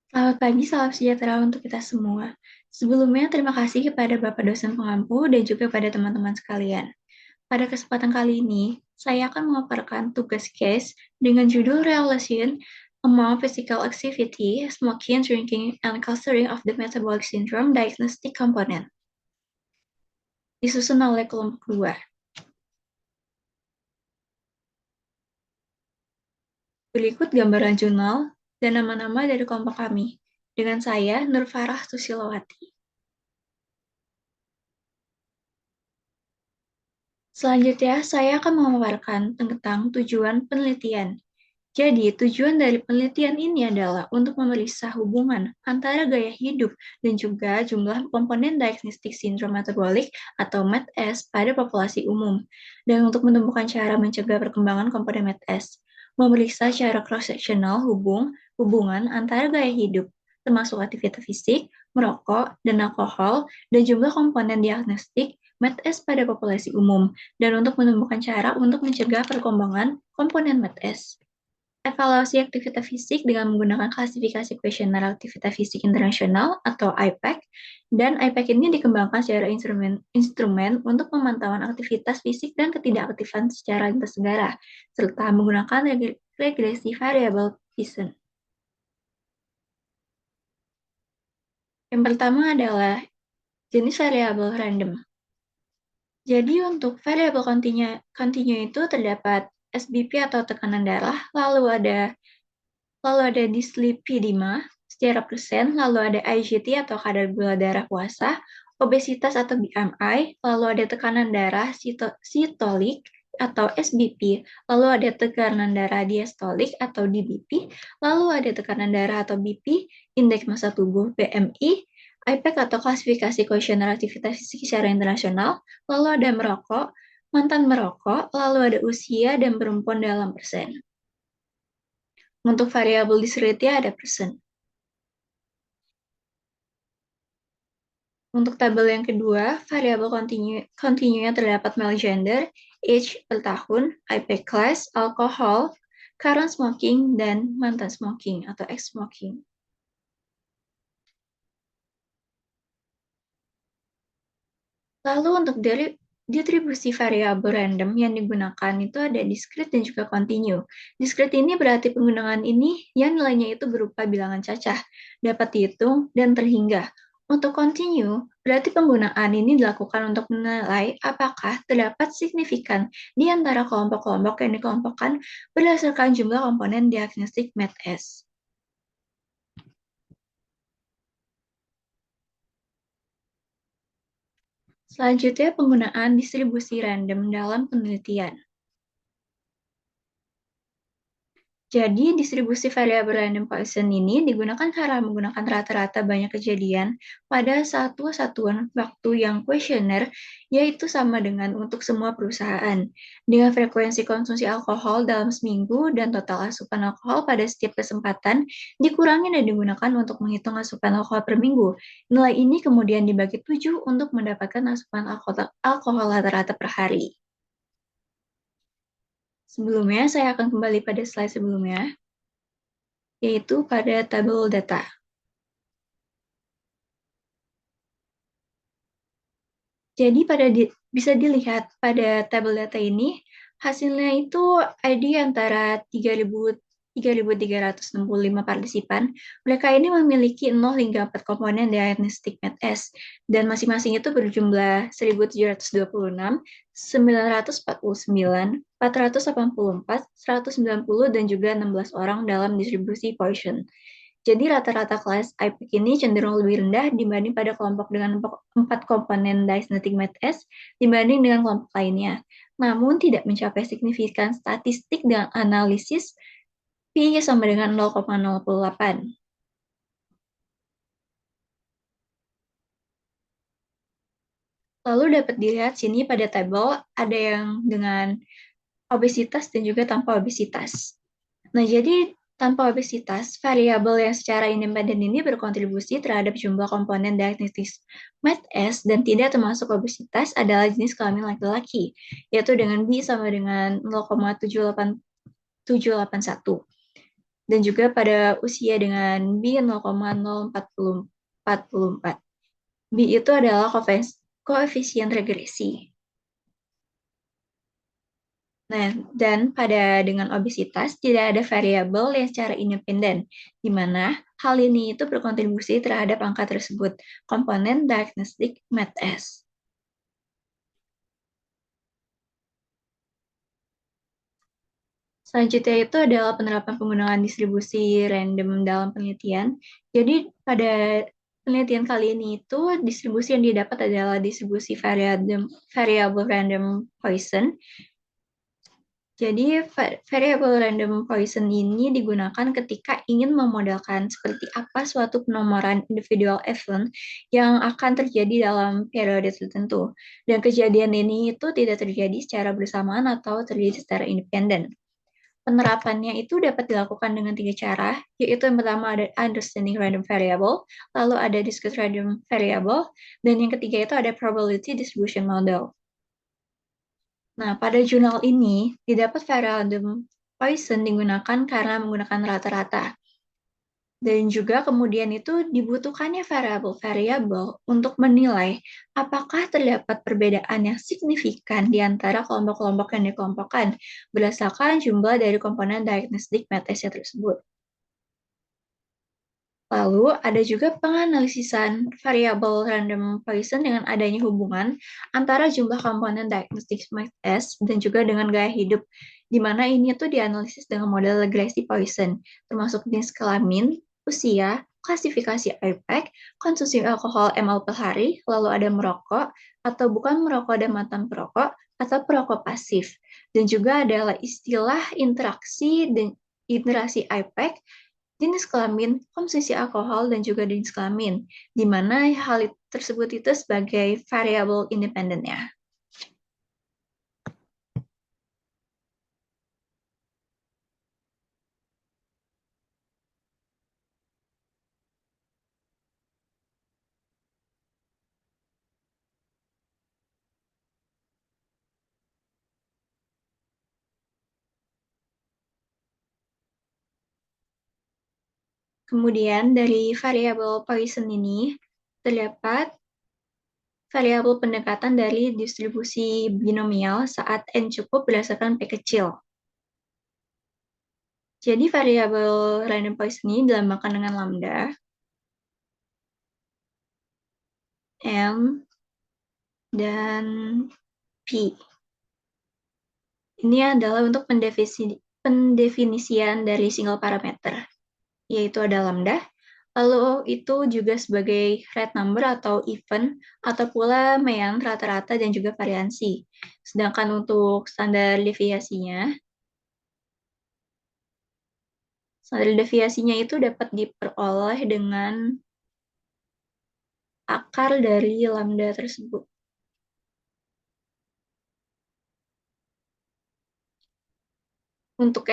Selamat pagi, salam sejahtera untuk kita semua. Sebelumnya, terima kasih kepada Bapak dosen pengampu dan juga pada teman-teman sekalian. Pada kesempatan kali ini, saya akan memaparkan tugas case dengan judul Relation Among Physical Activity, Smoking, Drinking, and Clustering of the Metabolic Syndrome Diagnostic Component. Disusun oleh kelompok 2. Berikut gambaran jurnal dan nama-nama dari kelompok kami. Dengan saya, Nur Farah Susilowati. Selanjutnya, saya akan memaparkan tentang tujuan penelitian. Jadi, tujuan dari penelitian ini adalah untuk memeriksa hubungan antara gaya hidup dan juga jumlah komponen diagnostic syndrome metabolic atau MADS pada populasi umum, dan untuk menemukan cara mencegah perkembangan komponen MADS, memeriksa secara cross-sectional hubungan antara gaya hidup, termasuk aktivitas fisik, merokok, dan alkohol, dan jumlah komponen diagnostik MADS pada populasi umum, dan untuk menemukan cara untuk mencegah perkembangan komponen MADS. Evaluasi aktivitas fisik dengan menggunakan klasifikasi kuesioner aktivitas fisik internasional atau IPAC, dan IPAC ini dikembangkan secara instrumen untuk pemantauan aktivitas fisik dan ketidakaktifan secara lintas negara, serta menggunakan regresi variabel Pearson. Yang pertama adalah jenis variabel random. Jadi untuk variabel kontinu itu terdapat SBP atau tekanan darah, lalu ada dislipidema secara persen, lalu ada IGT atau kadar gula darah puasa, obesitas atau BMI, lalu ada tekanan darah sistolik atau SBP, lalu ada tekanan darah diastolik atau DBP, lalu ada tekanan darah atau BP, indeks massa tubuh BMI, IPEC atau klasifikasi kuesioner aktivitas fisik secara internasional, lalu ada merokok, mantan merokok, lalu ada usia dan perempuan dalam persen. Untuk variabel disability ada persen. Untuk tabel yang kedua, variabel kontinunya terdapat male gender, age per tahun, IP class, alkohol, current smoking, dan mantan smoking atau ex-smoking. Lalu untuk distribusi variabel random yang digunakan itu ada discrete dan juga continue. Discrete ini berarti penggunaan ini yang nilainya itu berupa bilangan cacah, dapat dihitung dan terhingga. Untuk continue, berarti penggunaan ini dilakukan untuk menilai apakah terdapat signifikan di antara kelompok-kelompok yang dikelompokkan berdasarkan jumlah komponen diagnostik MADS. Selanjutnya, penggunaan distribusi random dalam penelitian. Jadi, distribusi variabel random Poisson ini digunakan cara menggunakan rata-rata banyak kejadian pada satu satuan waktu yang kuesioner, yaitu sama dengan untuk semua perusahaan, dengan frekuensi konsumsi alkohol dalam seminggu dan total asupan alkohol pada setiap kesempatan dikurangi dan digunakan untuk menghitung asupan alkohol per minggu. Nilai ini kemudian dibagi 7 untuk mendapatkan asupan alkohol rata-rata per hari. Sebelumnya, saya akan kembali pada slide sebelumnya, yaitu pada tabel data. Jadi bisa dilihat pada tabel data ini, hasilnya itu ID antara 3.365 partisipan. Mereka ini memiliki 0 hingga 4 komponen diagnostik MADS, dan masing-masing itu berjumlah 1.726, 949, 484, 190, dan juga 16 orang dalam distribusi Poisson. Jadi rata-rata kelas IPEC ini cenderung lebih rendah dibanding pada kelompok dengan 4 komponen diagnostic MADS dibanding dengan kelompok lainnya. Namun tidak mencapai signifikan statistik dengan analisis P sama dengan 0,08. Lalu dapat dilihat sini pada tabel ada yang dengan obesitas dan juga tanpa obesitas. Nah, jadi tanpa obesitas, variabel yang secara independen ini berkontribusi terhadap jumlah komponen diagnostik MADS dan tidak termasuk obesitas adalah jenis kelamin laki-laki, yaitu dengan B sama dengan 0,781. dan juga pada usia dengan B 0,0444. B itu adalah koefisien regresi. Nah, dan pada dengan obesitas tidak ada variabel yang secara independen, di mana hal ini itu berkontribusi terhadap angka tersebut, komponen diagnostic MATS. Selanjutnya itu adalah penerapan penggunaan distribusi random dalam penelitian. Jadi pada penelitian kali ini itu distribusi yang didapat adalah distribusi variable random Poisson. Jadi variable random Poisson ini digunakan ketika ingin memodelkan seperti apa suatu penomoran individual event yang akan terjadi dalam periode tertentu. Dan kejadian ini itu tidak terjadi secara bersamaan atau terjadi secara independen. Penerapannya itu dapat dilakukan dengan 3 cara, yaitu yang pertama ada understanding random variable, lalu ada discrete random variable, dan yang ketiga itu ada probability distribution model. Nah, pada jurnal ini, didapat variable Poisson digunakan karena menggunakan rata-rata. Dan juga kemudian itu dibutuhkannya variabel-variabel untuk menilai apakah terdapat perbedaan yang signifikan di antara kelompok-kelompok yang dikelompokkan berdasarkan jumlah dari komponen diagnostic matrice tersebut. Lalu ada juga penganalisisan variabel random Poisson dengan adanya hubungan antara jumlah komponen diagnostic matrice dan juga dengan gaya hidup, di mana ini tuh dianalisis dengan model regresi Poisson, termasuk jenis kelamin, usia, klasifikasi IPEC, konsumsi alkohol ml per hari, lalu ada merokok, atau bukan merokok dan mantan perokok, atau perokok pasif. Dan juga adalah istilah interaksi IPEC, jenis kelamin, konsumsi alkohol, dan juga jenis kelamin, di mana hal tersebut itu sebagai variabel independennya. Kemudian dari variabel Poisson ini terdapat variabel pendekatan dari distribusi binomial saat N cukup berdasarkan P kecil. Jadi variabel random Poisson ini dilambangkan dengan lambda, M, dan P. Ini adalah untuk pendefinisian dari single parameter, yaitu ada lambda, lalu itu juga sebagai red number atau even, atau pula mean rata-rata dan juga variansi. Sedangkan untuk standar deviasinya itu dapat diperoleh dengan akar dari lambda tersebut. Untuk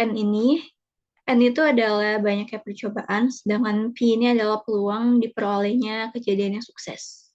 N itu adalah banyaknya percobaan, sedangkan P ini adalah peluang diperolehnya kejadian yang sukses.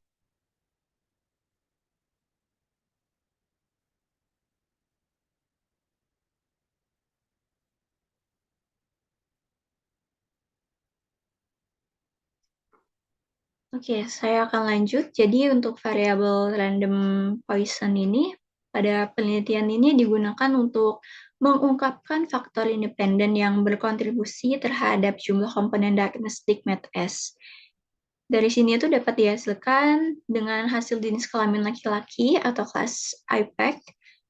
Oke, saya akan lanjut. Jadi untuk variabel random Poisson ini, pada penelitian ini digunakan untuk mengungkapkan faktor independen yang berkontribusi terhadap jumlah komponen diagnostic matrice. Dari sini itu dapat dihasilkan dengan hasil jenis kelamin laki-laki atau kelas IPEC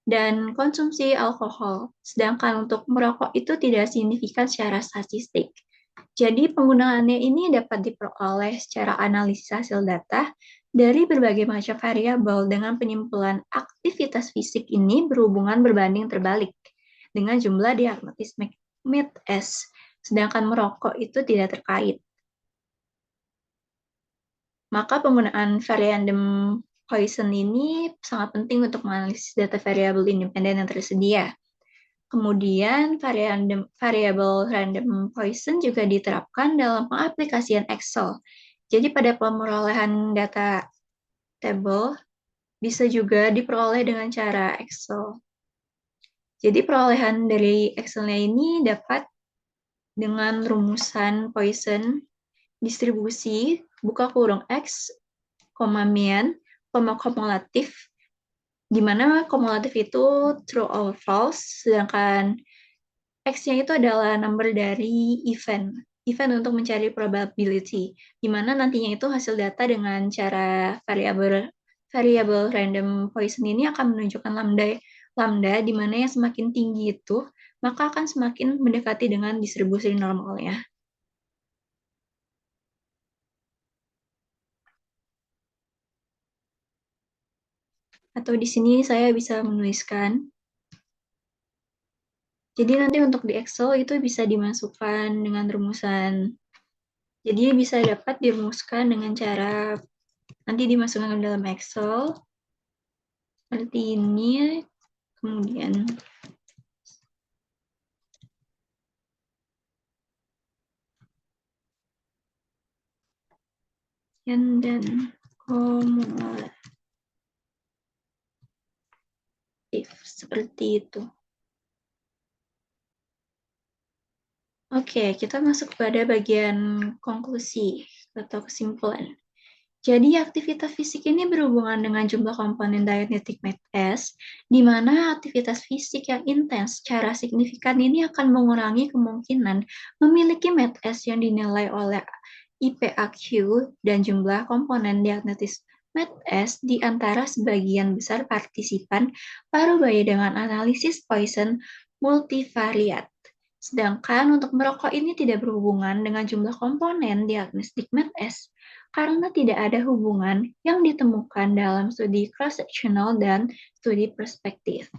dan konsumsi alkohol. Sedangkan untuk merokok itu tidak signifikan secara statistik. Jadi penggunaannya ini dapat diperoleh secara analisis hasil data dari berbagai macam variabel dengan penyimpulan aktivitas fisik ini berhubungan berbanding terbalik dengan jumlah diagnosis MIT-S, sedangkan merokok itu tidak terkait. Maka penggunaan variabel Poisson ini sangat penting untuk menganalisis data variabel independen yang tersedia. Kemudian variabel random Poisson juga diterapkan dalam pengaplikasian Excel. Jadi pada pemerolehan data table bisa juga diperoleh dengan cara Excel. Jadi perolehan dari Excel-nya ini dapat dengan rumusan Poisson distribusi buka kurung X, mean, kumulatif, di mana kumulatif itu true or false, sedangkan X-nya itu adalah number dari event untuk mencari probability, di mana nantinya itu hasil data dengan cara variabel random Poisson ini akan menunjukkan lambda di mana yang semakin tinggi itu maka akan semakin mendekati dengan distribusi normalnya. Atau di sini saya bisa menuliskan. Jadi nanti untuk di Excel itu bisa dimasukkan dengan rumusan. Jadi bisa dapat dirumuskan dengan cara nanti dimasukkan ke dalam Excel seperti ini. Kemudian dan kumulatif seperti itu. Oke, kita masuk pada bagian konklusi atau kesimpulan. Jadi aktivitas fisik ini berhubungan dengan jumlah komponen diagnostic mass, di mana aktivitas fisik yang intens secara signifikan ini akan mengurangi kemungkinan memiliki mass yang dinilai oleh IPAQ dan jumlah komponen diagnostic mass di antara sebagian besar partisipan parubaya dengan analisis Poisson multivariat. Sedangkan untuk merokok ini tidak berhubungan dengan jumlah komponen diagnostic mass karena tidak ada hubungan yang ditemukan dalam studi cross-sectional dan studi perspektif.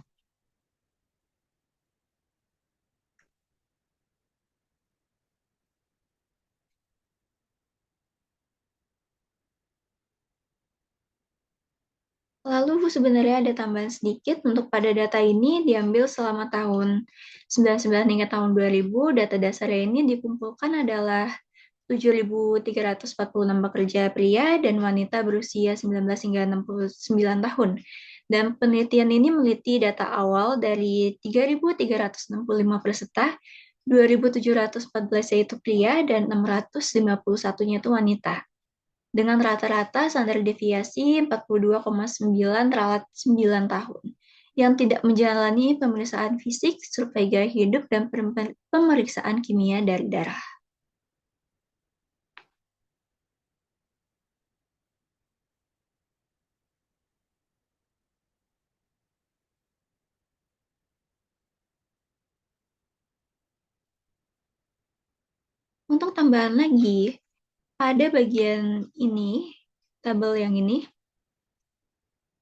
Lalu sebenarnya ada tambahan sedikit untuk pada data ini diambil selama tahun 99 hingga tahun 2000, data dasarnya ini dikumpulkan adalah 7.346 pekerja pria dan wanita berusia 19 hingga 69 tahun. Dan penelitian ini meliti data awal dari 3.365 peserta, 2.714 yaitu pria dan 651-nya itu wanita. Dengan rata-rata standar deviasi 42,9 ralat 9 tahun, yang tidak menjalani pemeriksaan fisik, survei gaya hidup, dan pemeriksaan kimia dari darah. Untuk tambahan lagi, pada bagian ini, tabel yang ini,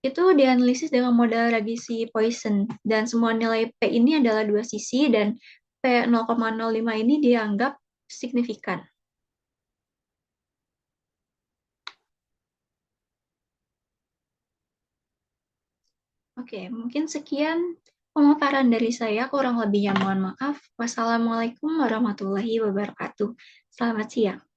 itu dianalisis dengan modal regresi Poisson, dan semua nilai P ini adalah dua sisi, dan P 0,05 ini dianggap signifikan. Oke, mungkin sekian pemaparan dari saya, kurang lebihnya mohon maaf. Wassalamualaikum warahmatullahi wabarakatuh. Selamat siang.